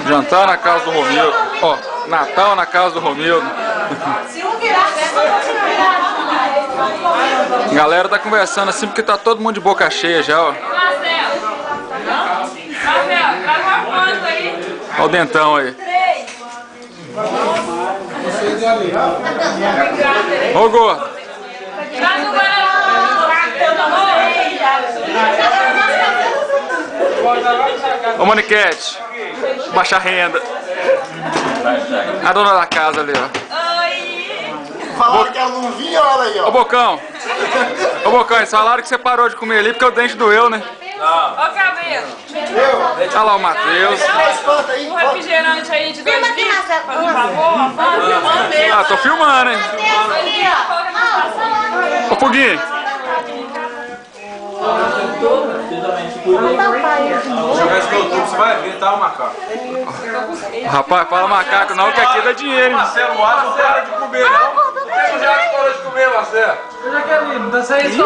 Jantar na casa do Romildo. Ó, Natal na casa do Romildo. A galera tá conversando assim porque tá todo mundo de boca cheia já, ó. Olha o dentão aí. Ô, gordo. Ô, Moniquete. Baixa renda. A dona da casa ali, ó. Falaram que ela não vinha, olha aí, ó. Ô, Bocão. Ô, Bocão, eles falaram que você parou de comer ali porque o dente doeu, né? Ó, cabelo. Olha lá o Matheus. Um refrigerante aí de 2 litros. Faz um favor. Ah, tô filmando, hein? Ô, Puguinho. Jogar esse no YouTube, você vai ver, tá, o macaco? Rapaz, fala macaco não, que aqui dá dinheiro, hein? Marcelo, o Alisson para de comer, não? Já parou de comer, Marcelo? Eu já quero ir, não tá saindo só.